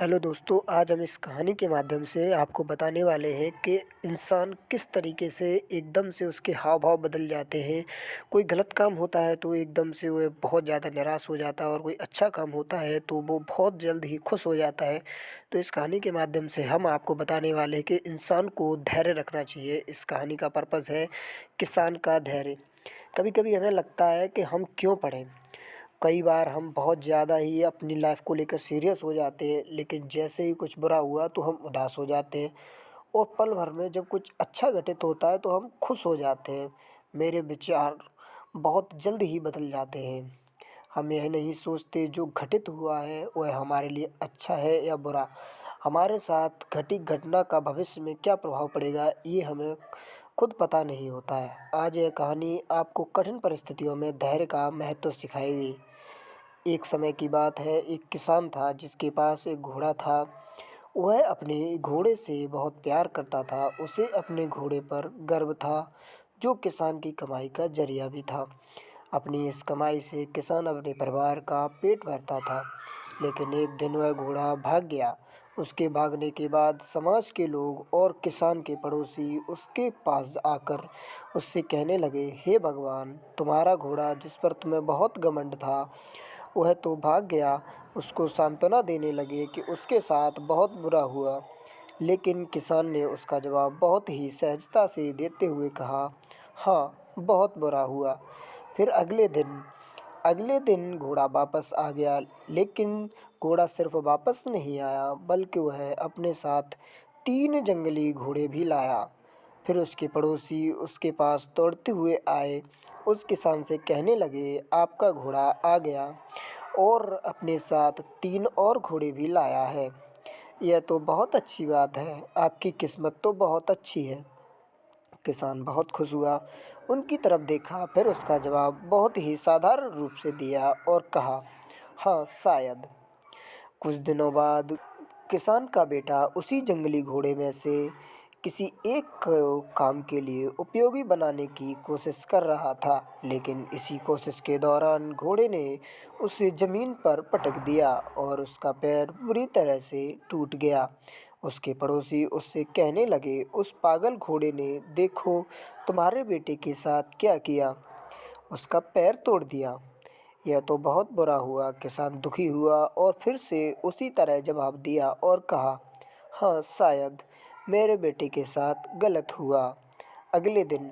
Hello दोस्तों, आज हम इस कहानी के माध्यम से आपको बताने वाले हैं कि इंसान किस तरीके से एकदम से उसके हाव-भाव बदल जाते हैं। कोई गलत काम होता है तो एकदम से वह बहुत ज़्यादा निराश हो जाता है और कोई अच्छा काम होता है तो वो बहुत जल्द ही खुश हो जाता है। तो इस कहानी के माध्यम से हम आपको बताने वाले हैं कि इंसान को धैर्य रखना चाहिए। इस कहानी का पर्पस है किसान का धैर्य। कभी-कभी हमें लगता है कि हम क्यों पढ़ें? कई बार हम बहुत ज़्यादा ही अपनी लाइफ को लेकर सीरियस हो जाते हैं, लेकिन जैसे ही कुछ बुरा हुआ तो हम उदास हो जाते हैं और पल भर में जब कुछ अच्छा घटित होता है तो हम खुश हो जाते हैं। मेरे विचार बहुत जल्द ही बदल जाते हैं। हम यह नहीं सोचते जो घटित हुआ है वह हमारे लिए अच्छा है या बुरा। हमारे साथ घटी घटना का भविष्य में क्या प्रभाव पड़ेगा ये हमें खुद पता नहीं होता है। आज यह कहानी आपको कठिन परिस्थितियों में धैर्य का महत्व सिखाएगी। एक समय की बात है, एक किसान था जिसके पास एक घोड़ा था। वह अपने घोड़े से बहुत प्यार करता था। उसे अपने घोड़े पर गर्व था, जो किसान की कमाई का ज़रिया भी था। अपनी इस कमाई से किसान अपने परिवार का पेट भरता था। लेकिन एक दिन वह घोड़ा भाग गया। उसके भागने के बाद समाज के लोग और किसान के पड़ोसी उसके पास आकर उससे कहने लगे, हे भगवान, तुम्हारा घोड़ा जिस पर तुम्हें बहुत घमंड था वह तो भाग गया। उसको सांत्वना देने लगे कि उसके साथ बहुत बुरा हुआ। लेकिन किसान ने उसका जवाब बहुत ही सहजता से देते हुए कहा, हाँ, बहुत बुरा हुआ। फिर अगले दिन घोड़ा वापस आ गया। लेकिन घोड़ा सिर्फ वापस नहीं आया, बल्कि वह अपने साथ 3 जंगली घोड़े भी लाया। फिर उसके पड़ोसी उसके पास दौड़ते हुए आए। उस किसान से कहने लगे, आपका घोड़ा आ गया और अपने साथ 3 और घोड़े भी लाया है। यह तो बहुत अच्छी बात है। आपकी किस्मत तो बहुत अच्छी है। किसान बहुत खुश हुआ, उनकी तरफ देखा, फिर उसका जवाब बहुत ही साधारण रूप से दिया और कहा, हाँ, शायद। कुछ दिनों बाद किसान का बेटा उसी जंगली घोड़े में से किसी एक को काम के लिए उपयोगी बनाने की कोशिश कर रहा था। लेकिन इसी कोशिश के दौरान घोड़े ने उसे ज़मीन पर पटक दिया और उसका पैर बुरी तरह से टूट गया। उसके पड़ोसी उससे कहने लगे, उस पागल घोड़े ने देखो तुम्हारे बेटे के साथ क्या किया, उसका पैर तोड़ दिया। यह तो बहुत बुरा हुआ। किसान दुखी हुआ और फिर से उसी तरह जवाब दिया और कहा, हाँ, शायद मेरे बेटे के साथ गलत हुआ। अगले दिन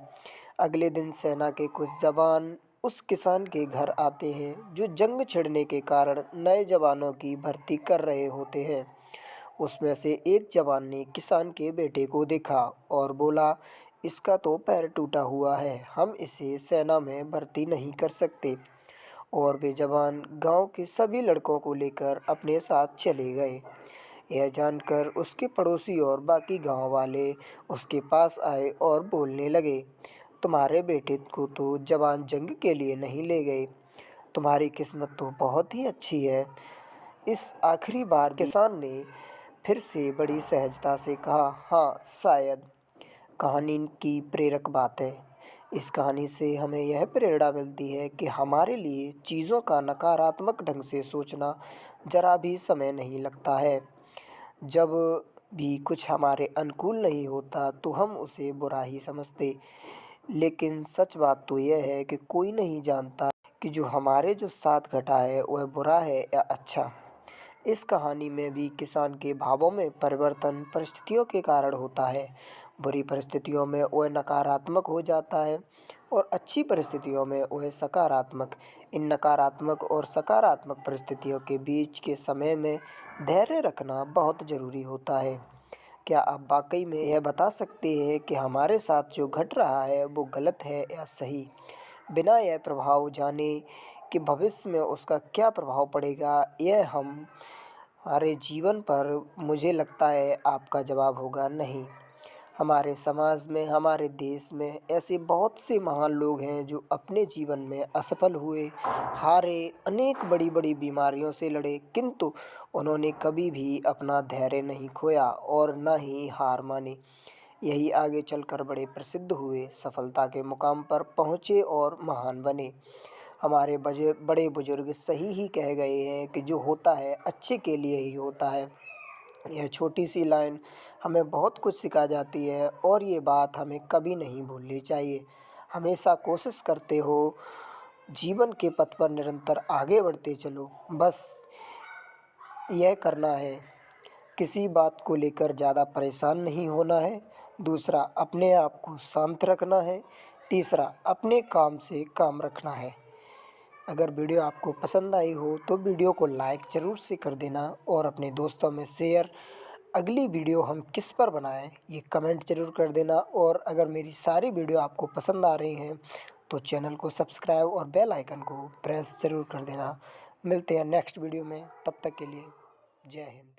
अगले दिन सेना के कुछ जवान उस किसान के घर आते हैं जो जंग छिड़ने के कारण नए जवानों की भर्ती कर रहे होते हैं। उसमें से एक जवान ने किसान के बेटे को देखा और बोला, इसका तो पैर टूटा हुआ है, हम इसे सेना में भर्ती नहीं कर सकते। और वे जवान गांव के सभी लड़कों को लेकर अपने साथ चले गए। यह जानकर उसके पड़ोसी और बाकी गांव वाले उसके पास आए और बोलने लगे, तुम्हारे बेटे को तो जवान जंग के लिए नहीं ले गए। तुम्हारी किस्मत तो बहुत ही अच्छी है। इस आखिरी बार किसान ने फिर से बड़ी सहजता से कहा, हाँ, शायद। कहानी की प्रेरक बातें। इस कहानी से हमें यह प्रेरणा मिलती है कि हमारे लिए चीज़ों का नकारात्मक ढंग से सोचना ज़रा भी समय नहीं लगता है। जब भी कुछ हमारे अनुकूल नहीं होता तो हम उसे बुरा ही समझते। लेकिन सच बात तो यह है कि कोई नहीं जानता कि जो हमारे जो साथ घटा है वह बुरा है या अच्छा। इस कहानी में भी किसान के भावों में परिवर्तन परिस्थितियों के कारण होता है। बुरी परिस्थितियों में वह नकारात्मक हो जाता है और अच्छी परिस्थितियों में वह सकारात्मक। इन नकारात्मक और सकारात्मक परिस्थितियों के बीच के समय में धैर्य रखना बहुत ज़रूरी होता है। क्या आप वाकई में यह बता सकते हैं कि हमारे साथ जो घट रहा है वो गलत है या सही, बिना यह प्रभाव जाने कि भविष्य में उसका क्या प्रभाव पड़ेगा? यह हम हमारे जीवन पर मुझे लगता है आपका जवाब होगा नहीं। हमारे समाज में, हमारे देश में ऐसे बहुत से महान लोग हैं जो अपने जीवन में असफल हुए, हारे, अनेक बड़ी-बड़ी बीमारियों से लड़े, किंतु उन्होंने कभी भी अपना धैर्य नहीं खोया और ना ही हार मानी। यही आगे चलकर बड़े प्रसिद्ध हुए, सफलता के मुकाम पर पहुँचे और महान बने। हमारे बड़े बुजुर्ग सही ही कह गए हैं कि जो होता है अच्छे के लिए ही होता है। यह छोटी सी लाइन हमें बहुत कुछ सिखा जाती है और ये बात हमें कभी नहीं भूलनी चाहिए। हमेशा कोशिश करते हो, जीवन के पथ पर निरंतर आगे बढ़ते चलो, बस यह करना है। किसी बात को लेकर ज़्यादा परेशान नहीं होना है। दूसरा, अपने आप को शांत रखना है। तीसरा, अपने काम से काम रखना है। अगर वीडियो आपको पसंद आई हो तो वीडियो को लाइक ज़रूर से कर देना और अपने दोस्तों में शेयर। अगली वीडियो हम किस पर बनाएं ये कमेंट ज़रूर कर देना। और अगर मेरी सारी वीडियो आपको पसंद आ रही हैं तो चैनल को सब्सक्राइब और बेल आइकन को प्रेस ज़रूर कर देना। मिलते हैं नेक्स्ट वीडियो में, तब तक के लिए जय हिंद।